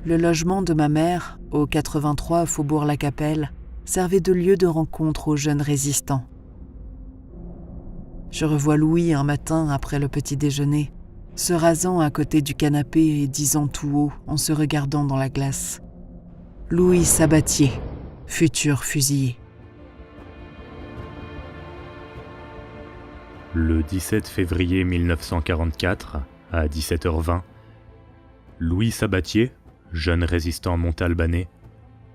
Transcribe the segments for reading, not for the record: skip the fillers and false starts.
Le logement de ma mère, au 83 Faubourg-la-Capelle, servait de lieu de rencontre aux jeunes résistants. Je revois Louis un matin après le petit déjeuner, se rasant à côté du canapé et disant tout haut en se regardant dans la glace : « Louis Sabatier, futur fusillé. » Le 17 février 1944, à 17h20, Louis Sabatier, jeune résistant montalbanais,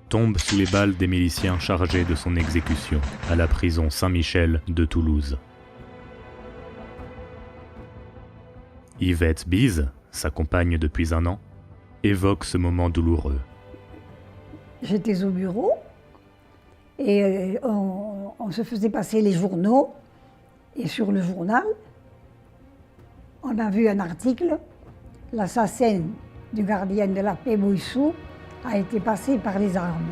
tombe sous les balles des miliciens chargés de son exécution à la prison Saint-Michel de Toulouse. Yvette Bise, sa compagne depuis un an, évoque ce moment douloureux. J'étais au bureau et on se faisait passer les journaux. Et sur le journal, on a vu un article, l'assassin du gardien de la paix Bouissou a été passé par les armes.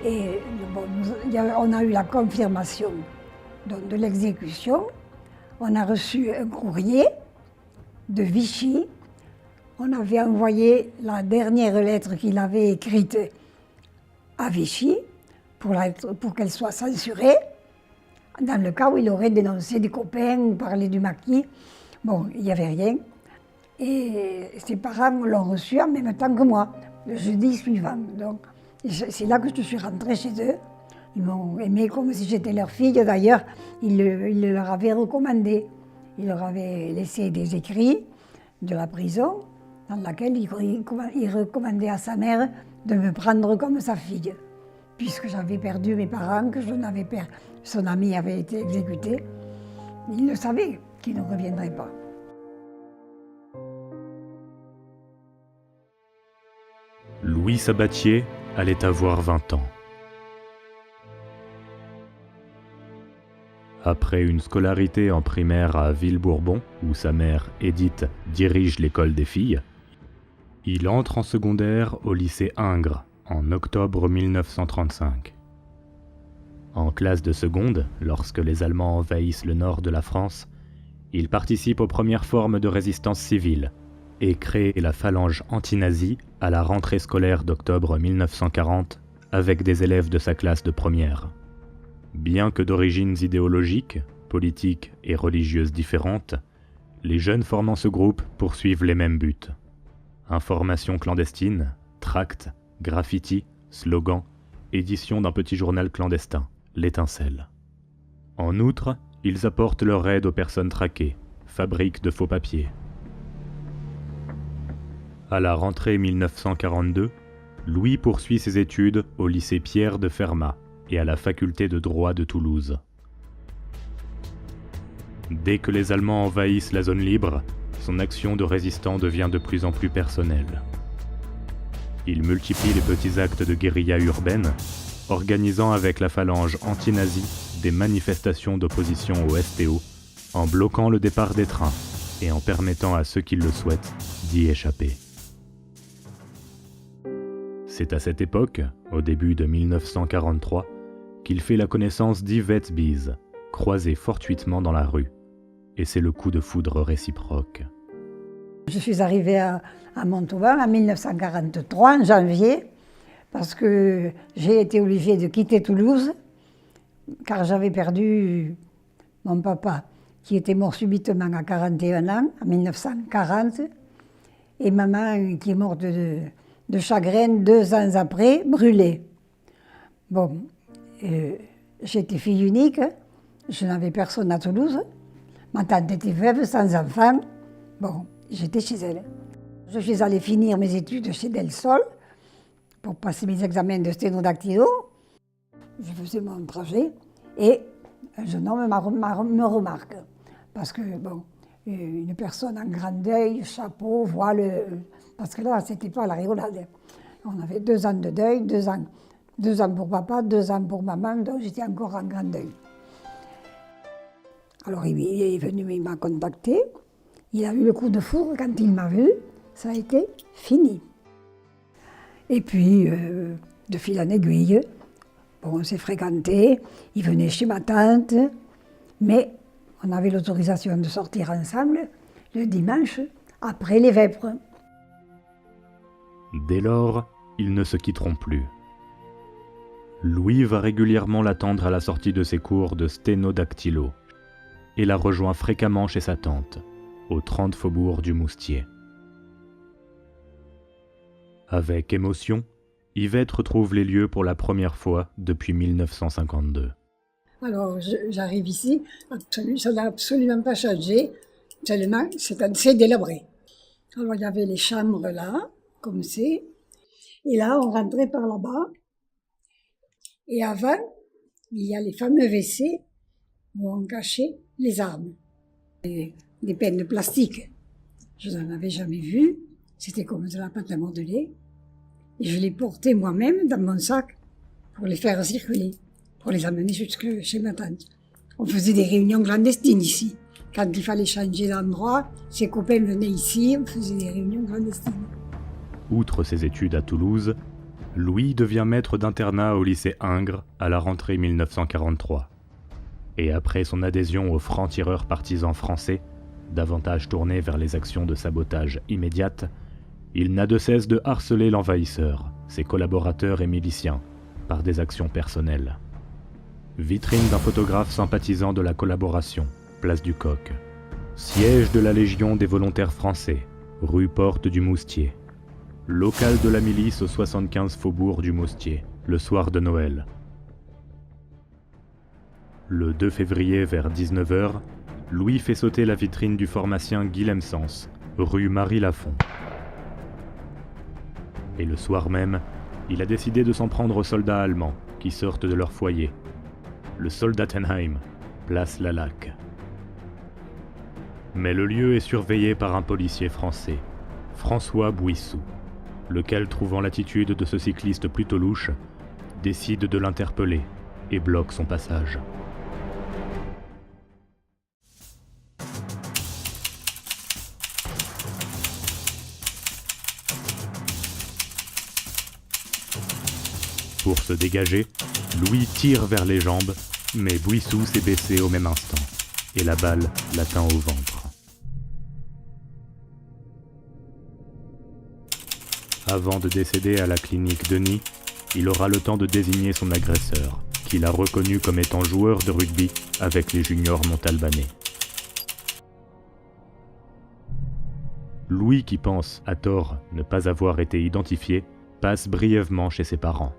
Et bon, on a eu la confirmation de l'exécution. On a reçu un courrier de Vichy. On avait envoyé la dernière lettre qu'il avait écrite à Vichy pour qu'elle soit censurée, dans le cas où il aurait dénoncé des copains ou parlé du maquis. Bon, il n'y avait rien. Et ses parents l'ont reçu en même temps que moi, le jeudi suivant. Donc, c'est là que je suis rentrée chez eux. Ils m'ont aimée comme si j'étais leur fille. D'ailleurs, il le leur avait recommandé. Il leur avait laissé des écrits de la prison, dans laquelle il recommandait à sa mère de me prendre comme sa fille. Puisque j'avais perdu mes parents, que son ami avait été exécuté, il le savait qu'il ne reviendrait pas. Louis Sabatier allait avoir 20 ans. Après une scolarité en primaire à Villebourbon, où sa mère, Édith, dirige l'école des filles, il entre en secondaire au lycée Ingres, en octobre 1935. En classe de seconde, lorsque les Allemands envahissent le nord de la France, il participe aux premières formes de résistance civile et crée la phalange anti-nazie à la rentrée scolaire d'octobre 1940 avec des élèves de sa classe de première. Bien que d'origines idéologiques, politiques et religieuses différentes, les jeunes formant ce groupe poursuivent les mêmes buts. Information clandestine, tracts, graffitis, slogans, édition d'un petit journal clandestin, l'Étincelle. En outre, ils apportent leur aide aux personnes traquées, fabriquent de faux papiers. À la rentrée 1942, Louis poursuit ses études au lycée Pierre de Fermat et à la faculté de droit de Toulouse. Dès que les Allemands envahissent la zone libre, son action de résistant devient de plus en plus personnelle. Il multiplie les petits actes de guérilla urbaine, organisant avec la phalange anti-nazie des manifestations d'opposition au STO, en bloquant le départ des trains et en permettant à ceux qui le souhaitent d'y échapper. C'est à cette époque, au début de 1943, qu'il fait la connaissance d'Yvette Bise, croisée fortuitement dans la rue. Et c'est le coup de foudre réciproque. Je suis arrivée à Montauban en 1943, en janvier, parce que j'ai été obligée de quitter Toulouse, car j'avais perdu mon papa, qui était mort subitement à 41 ans, en 1940, et maman qui est morte de chagrin 2 ans après, brûlée. Bon, j'étais fille unique, je n'avais personne à Toulouse. Ma tante était veuve, sans enfant. Bon, j'étais chez elle. Je suis allée finir mes études chez Del Sol pour passer mes examens de sténodactylo. Je faisais mon trajet et un jeune homme me remarque. Parce que, bon, une personne en grand deuil, chapeau, voile, parce que là, c'était pas la rigolade. On avait 2 ans de deuil, 2 ans pour papa, 2 ans pour maman, donc j'étais encore en grand deuil. Alors il est venu, il m'a contacté, il a eu le coup de foudre quand il m'a vu, ça a été fini. Et puis, de fil en aiguille, Bon, on s'est fréquentés, il venait chez ma tante, mais on avait l'autorisation de sortir ensemble le dimanche après les vêpres. Dès lors, ils ne se quitteront plus. Louis va régulièrement l'attendre à la sortie de ses cours de sténodactylo et la rejoint fréquemment chez sa tante, au 30 faubourg du Moustier. Avec émotion, Yvette retrouve les lieux pour la première fois depuis 1952. Alors j'arrive ici, ça n'a absolument pas changé, seulement c'est assez délabré. Alors il y avait les chambres là, comme c'est, et là on rentrait par là-bas. Et avant, il y a les fameux WC où on cachait les armes. Des peines de plastique. Je n'en avais jamais vu. C'était comme de la pâte à modeler. Et je les portais moi-même dans mon sac pour les faire circuler, pour les amener jusque chez ma tante. On faisait des réunions clandestines ici. Quand il fallait changer d'endroit, ses copains venaient ici, on faisait des réunions clandestines. Outre ses études à Toulouse, Louis devient maître d'internat au lycée Ingres à la rentrée 1943. Et après son adhésion aux francs-tireurs partisans français, davantage tourné vers les actions de sabotage immédiates, il n'a de cesse de harceler l'envahisseur, ses collaborateurs et miliciens, par des actions personnelles. Vitrine d'un photographe sympathisant de la collaboration, place du Coq. Siège de la Légion des volontaires français, rue Porte du Moustier. Local de la milice au 75 faubourg du Moustier, le soir de Noël. Le 2 février vers 19h, Louis fait sauter la vitrine du pharmacien Guilhem Sens, rue Marie-Lafont. Et le soir même, il a décidé de s'en prendre aux soldats allemands qui sortent de leur foyer. Le Soldatenheim, place Lalac. Mais le lieu est surveillé par un policier français, François Bouissou, lequel, trouvant l'attitude de ce cycliste plutôt louche, décide de l'interpeller et bloque son passage. Pour se dégager, Louis tire vers les jambes, mais Bouissou s'est baissé au même instant, et la balle l'atteint au ventre. Avant de décéder à la clinique Denis, il aura le temps de désigner son agresseur, qu'il a reconnu comme étant joueur de rugby avec les juniors montalbanais. Louis, qui pense, à tort, ne pas avoir été identifié, passe brièvement chez ses parents.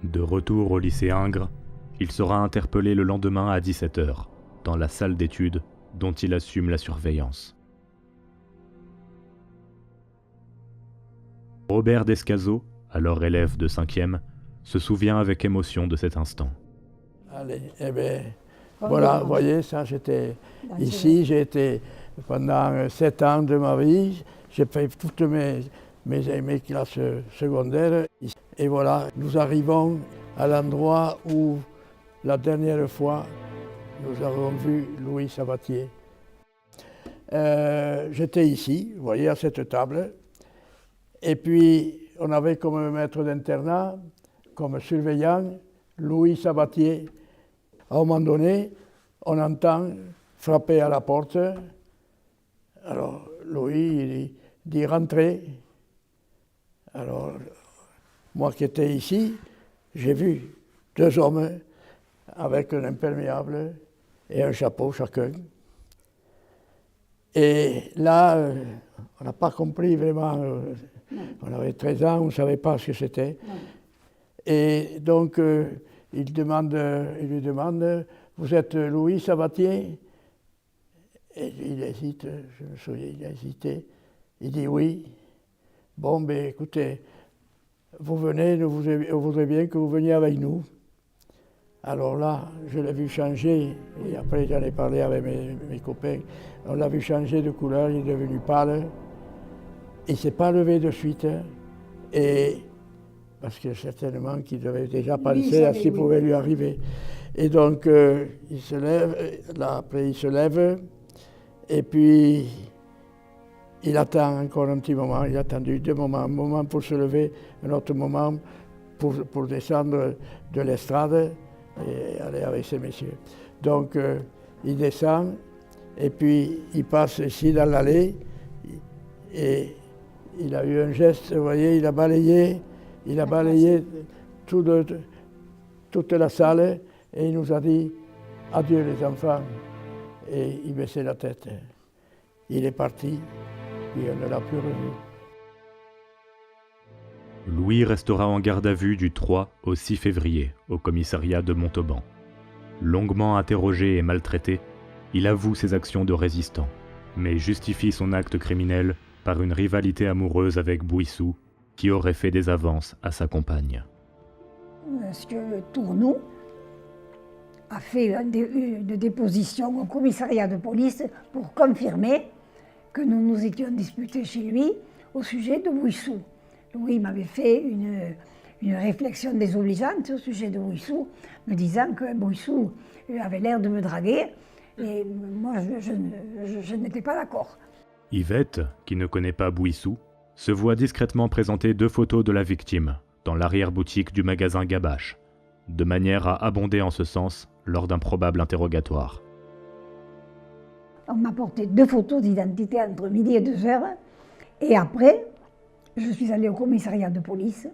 De retour au lycée Ingres, il sera interpellé le lendemain à 17h, dans la salle d'études dont il assume la surveillance. Robert Descazeaux, alors élève de 5e, se souvient avec émotion de cet instant. Allez, eh bien, voilà, vous voyez, ça, j'étais ici, j'ai été pendant 7 ans de ma vie, j'ai fait toutes mes classes secondaires. Et voilà, nous arrivons à l'endroit où, la dernière fois, nous avons vu Louis Sabatier. J'étais ici, vous voyez, à cette table. Et puis, on avait comme maître d'internat, comme surveillant, Louis Sabatier. À un moment donné, on entend frapper à la porte. Alors, Louis il dit « rentrez ». Alors, moi qui étais ici, j'ai vu 2 hommes avec un imperméable et un chapeau chacun. Et là, on n'a pas compris vraiment. On avait 13 ans, on ne savait pas ce que c'était. Et donc, il lui demande, vous êtes Louis Sabatier? Et il hésite, je me souviens, il a hésité. Il dit oui. Bon, ben écoutez, vous venez, on voudrait bien que vous veniez avec nous. Alors là, je l'ai vu changer, et après j'en ai parlé avec mes copains. On l'a vu changer de couleur, il est devenu pâle. Il ne s'est pas levé de suite, et parce que certainement qu'il devait déjà penser à ce qui pouvait lui arriver. Et donc, il se lève, là, après il se lève, et puis il attend encore un petit moment, il a attendu 2 moments, un moment pour se lever, un autre moment pour descendre de l'estrade et aller avec ces messieurs. Donc il descend et puis il passe ici dans l'allée et il a eu un geste, vous voyez, il a balayé toute la salle et il nous a dit « Adieu les enfants » et il baissait la tête. Il est parti, puis on ne l'a plus revu. Louis restera en garde à vue du 3 au 6 février au commissariat de Montauban. Longuement interrogé et maltraité, il avoue ses actions de résistant, mais justifie son acte criminel par une rivalité amoureuse avec Bouissou, qui aurait fait des avances à sa compagne. Monsieur Tournou a fait une déposition au commissariat de police pour confirmer que nous nous étions disputés chez lui au sujet de Bouissou. Louis m'avait fait une réflexion désobligeante au sujet de Bouissou, me disant que Bouissou avait l'air de me draguer, et moi je n'étais pas d'accord. Yvette, qui ne connaît pas Bouissou, se voit discrètement présenter 2 photos de la victime dans l'arrière-boutique du magasin Gabache, de manière à abonder en ce sens lors d'un probable interrogatoire. On m'a apporté 2 photos d'identité entre midi et 2 heures, et après, je suis allée au commissariat de police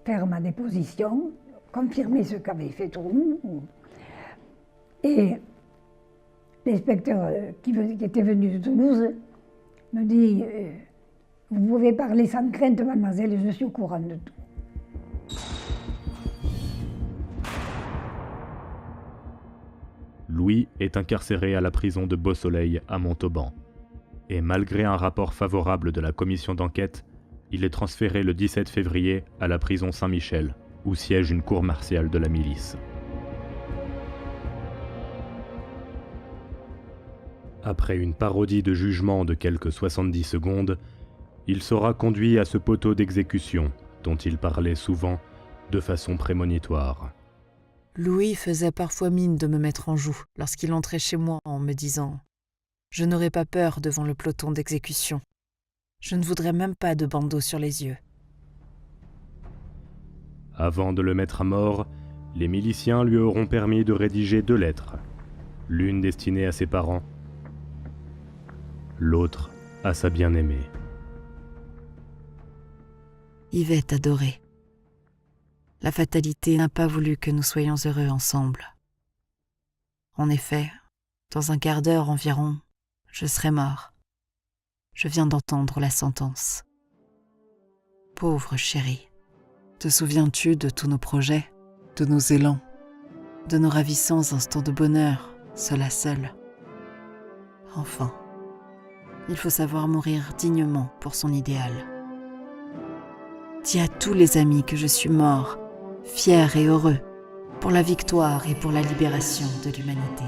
faire ma déposition, confirmer ce qu'avait fait Tournou. Et l'inspecteur qui était venu de Toulouse me dit « Vous pouvez parler sans crainte, mademoiselle, je suis au courant de tout. » Louis est incarcéré à la prison de Beausoleil à Montauban. Et malgré un rapport favorable de la commission d'enquête, il est transféré le 17 février à la prison Saint-Michel, où siège une cour martiale de la milice. Après une parodie de jugement de quelques 70 secondes, il sera conduit à ce poteau d'exécution dont il parlait souvent de façon prémonitoire. Louis faisait parfois mine de me mettre en joue lorsqu'il entrait chez moi en me disant « Je n'aurai pas peur devant le peloton d'exécution. Je ne voudrais même pas de bandeau sur les yeux. » Avant de le mettre à mort, les miliciens lui auront permis de rédiger 2 lettres, l'une destinée à ses parents, l'autre à sa bien-aimée. Yvette adorait. La fatalité n'a pas voulu que nous soyons heureux ensemble. En effet, dans un quart d'heure environ, je serai mort. Je viens d'entendre la sentence. Pauvre chérie, te souviens-tu de tous nos projets, de nos élans, de nos ravissants instants de bonheur, seul à seul? Enfin, il faut savoir mourir dignement pour son idéal. Dis à tous les amis que je suis mort, fier et heureux, pour la victoire et pour la libération de l'humanité.